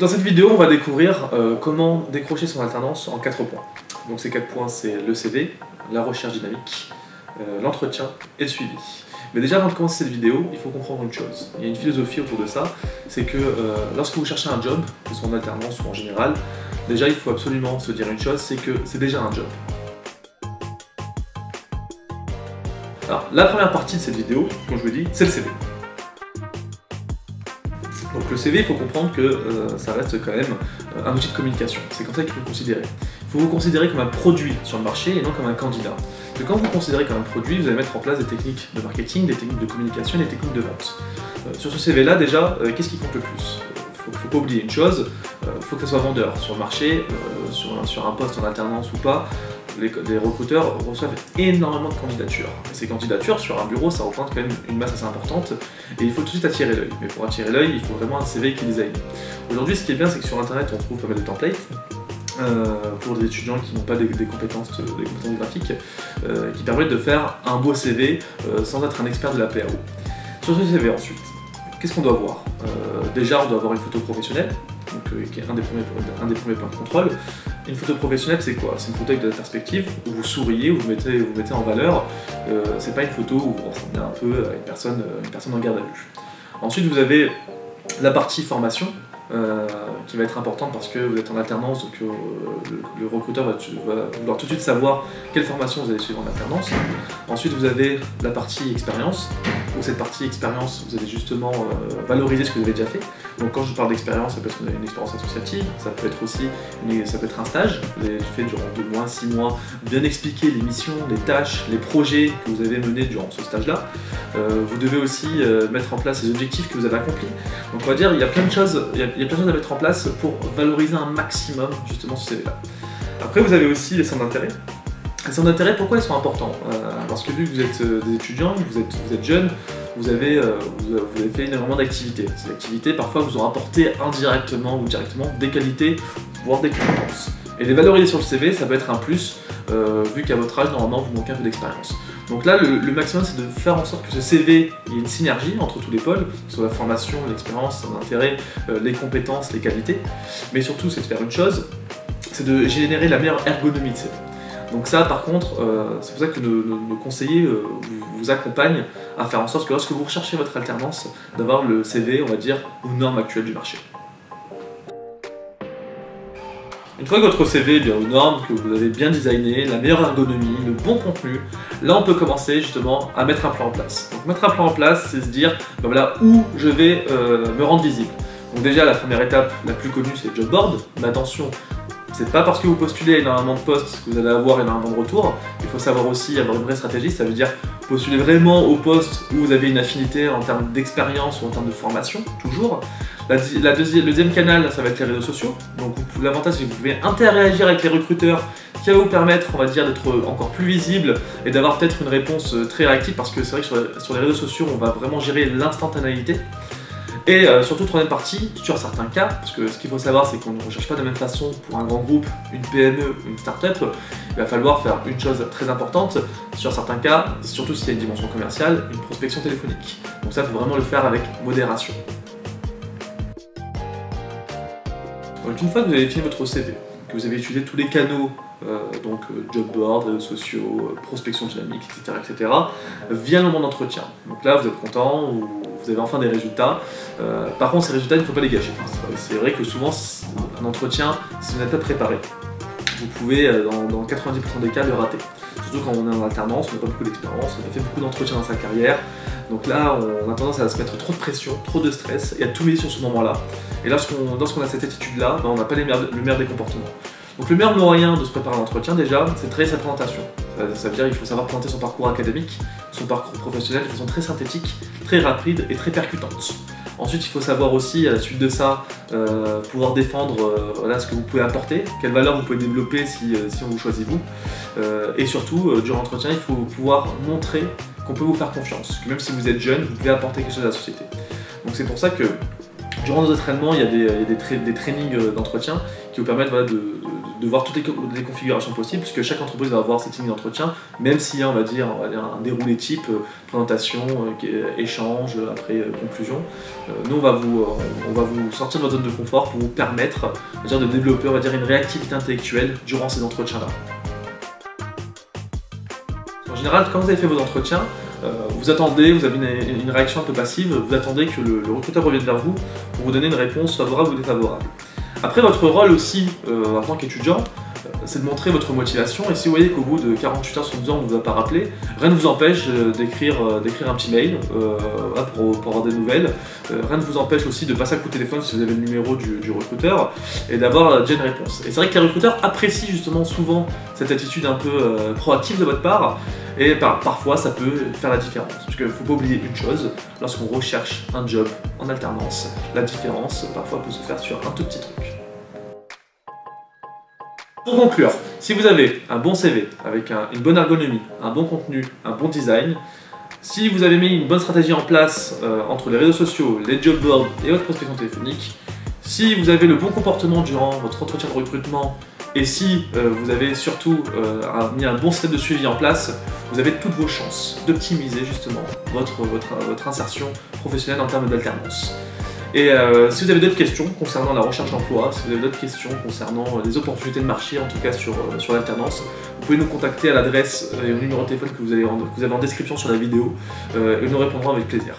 Dans cette vidéo, on va découvrir comment décrocher son alternance en 4 points. Donc ces 4 points, c'est le CV, la recherche dynamique, l'entretien et le suivi. Mais déjà, avant de commencer cette vidéo, il faut comprendre une chose. Il y a une philosophie autour de ça, c'est que lorsque vous cherchez un job, que ce soit en alternance ou en général, déjà il faut absolument se dire une chose, c'est que c'est déjà un job. Alors, la première partie de cette vidéo, comme je vous dis, c'est le CV. Donc le CV, il faut comprendre que ça reste quand même un outil de communication. C'est comme ça qu'il faut le considérer. Il faut vous considérer comme un produit sur le marché et non comme un candidat. Et quand vous vous considérez comme un produit, vous allez mettre en place des techniques de marketing, des techniques de communication et des techniques de vente. Sur ce CV-là, déjà, qu'est-ce qui compte le plus ? Il ne faut pas oublier une chose, il faut que ça soit vendeur. Sur le marché, sur un poste en alternance ou pas, les recruteurs reçoivent énormément de candidatures. Et ces candidatures, sur un bureau, ça représente quand même une masse assez importante et il faut tout de suite attirer l'œil. Mais pour attirer l'œil, il faut vraiment un CV qui design. Aujourd'hui, ce qui est bien, c'est que sur internet, on trouve pas mal de templates pour des étudiants qui n'ont pas des compétences graphiques qui permettent de faire un beau CV sans être un expert de la PAO. Sur ce CV ensuite, qu'est-ce qu'on doit voir? Déjà, on doit avoir une photo professionnelle, donc, qui est un des premiers points de contrôle. Une photo professionnelle, c'est quoi? C'est une photo avec de la perspective, où vous souriez, où vous mettez en valeur. C'est pas une photo où vous ressemblez un peu à une personne en garde à vue. Ensuite, vous avez la partie formation, qui va être importante parce que vous êtes en alternance, donc le recruteur va vouloir tout de suite savoir quelle formation vous allez suivre en alternance. Ensuite, vous avez la partie expérience, où cette partie expérience, vous allez justement valoriser ce que vous avez déjà fait. Donc quand je parle d'expérience, ça peut être une expérience associative, ça peut être aussi un stage, vous avez fait durant 2 mois, 6 mois, bien expliquer les missions, les tâches, les projets que vous avez menés durant ce stage-là. Vous devez aussi mettre en place les objectifs que vous avez accomplis. Donc on va dire, il y a plein de choses à mettre en place pour valoriser un maximum justement ce CV-là. Après, vous avez aussi les centres d'intérêt. Les centres d'intérêt, pourquoi ils sont importants? Parce que vu que vous êtes des étudiants, vous êtes jeunes, vous avez fait énormément d'activités. Ces activités, parfois, vous ont apporté indirectement ou directement des qualités, voire des compétences. Et les valoriser sur le CV, ça peut être un plus, vu qu'à votre âge, normalement, vous manquez un peu d'expérience. Donc là, le maximum, c'est de faire en sorte que ce CV, il y ait une synergie entre tous les pôles, sur la formation, l'expérience, l'intérêt, les compétences, les qualités. Mais surtout, c'est de faire une chose, c'est de générer la meilleure ergonomie de CV. Donc ça, par contre, c'est pour ça que nos conseillers vous accompagnent à faire en sorte que lorsque vous recherchez votre alternance, d'avoir le CV, on va dire, aux normes actuelles du marché. Une fois que votre CV est bien aux normes, que vous avez bien designé, la meilleure ergonomie, le bon contenu, là on peut commencer justement à mettre un plan en place. Donc mettre un plan en place, c'est se dire, ben voilà, où je vais me rendre visible. Donc déjà, la première étape, la plus connue, c'est le job board. Mais attention, c'est pas parce que vous postulez à énormément de postes que vous allez avoir énormément de retours. Il faut savoir aussi avoir une vraie stratégie, ça veut dire postuler vraiment au poste où vous avez une affinité en termes d'expérience ou en termes de formation, toujours. Le deuxième canal, ça va être les réseaux sociaux. Donc l'avantage, c'est que vous pouvez interagir avec les recruteurs, qui va vous permettre, on va dire, d'être encore plus visible et d'avoir peut-être une réponse très réactive, parce que c'est vrai que sur les réseaux sociaux, on va vraiment gérer l'instantanéité. Et surtout, troisième partie, sur certains cas, parce que ce qu'il faut savoir, c'est qu'on ne recherche pas de la même façon pour un grand groupe, une PME, une start-up. Il va falloir faire une chose très importante, sur certains cas, surtout s'il y a une dimension commerciale, une prospection téléphonique. Donc ça, il faut vraiment le faire avec modération. Donc une fois que vous avez fini votre CV, que vous avez utilisé tous les canaux, donc job board, réseaux sociaux, prospection dynamique, etc., vient le moment d'entretien. Donc là, vous êtes content, vous avez enfin des résultats. Par contre, ces résultats, il ne faut pas les gâcher. C'est vrai que souvent, un entretien, si vous n'êtes pas préparé, vous pouvez, dans 90% des cas, le rater. Surtout quand on est en alternance, on n'a pas beaucoup d'expérience, on n'a pas fait beaucoup d'entretiens dans sa carrière. Donc là, on a tendance à se mettre trop de pression, trop de stress et à tout mettre sur ce moment-là. Et lorsqu'on a cette attitude-là, on n'a pas le meilleur des comportements. Donc le meilleur moyen de se préparer à l'entretien, déjà, c'est de travailler sa présentation. Ça veut dire qu'il faut savoir présenter son parcours académique, son parcours professionnel de façon très synthétique, très rapide et très percutante. Ensuite, il faut savoir aussi, à la suite de ça, pouvoir défendre voilà, ce que vous pouvez apporter, quelle valeur vous pouvez développer si on vous choisit vous. Et surtout, durant l'entretien, il faut pouvoir montrer qu'on peut vous faire confiance, que même si vous êtes jeune, vous pouvez apporter quelque chose à la société. Donc c'est pour ça que Durant nos entraînements, il y a des trainings d'entretien qui vous permettent voilà, de voir toutes les configurations possibles, puisque chaque entreprise va avoir ses techniques d'entretien, même s'il y a on va dire un déroulé type, présentation, échange, après conclusion. Nous on va vous sortir de votre zone de confort pour vous permettre on va dire, de développer on va dire, une réactivité intellectuelle durant ces entretiens-là. En général, quand vous avez fait vos entretiens, vous attendez, vous avez une réaction un peu passive, vous attendez que le recruteur revienne vers vous pour vous donner une réponse favorable ou défavorable. Après, votre rôle aussi en tant qu'étudiant, c'est de montrer votre motivation, et si vous voyez qu'au bout de 48 heures, 72 heures, on ne vous a pas rappelé, rien ne vous empêche d'écrire un petit mail pour avoir des nouvelles. Rien ne vous empêche aussi de passer un coup de téléphone si vous avez le numéro du recruteur et d'avoir déjà une réponse. Et c'est vrai que les recruteurs apprécient justement souvent cette attitude un peu proactive de votre part, et parfois ça peut faire la différence. Parce qu'il ne faut pas oublier une chose, lorsqu'on recherche un job en alternance, la différence parfois peut se faire sur un tout petit truc. Pour conclure, si vous avez un bon CV avec une bonne ergonomie, un bon contenu, un bon design, si vous avez mis une bonne stratégie en place entre les réseaux sociaux, les job boards et votre prospection téléphonique, si vous avez le bon comportement durant votre entretien de recrutement et si vous avez surtout mis un bon système de suivi en place, vous avez toutes vos chances d'optimiser justement votre insertion professionnelle en termes d'alternance. Et si vous avez d'autres questions concernant la recherche d'emploi, si vous avez d'autres questions concernant les opportunités de marché, en tout cas sur l'alternance, vous pouvez nous contacter à l'adresse et au numéro de téléphone que vous avez en description sur la vidéo et nous répondrons avec plaisir.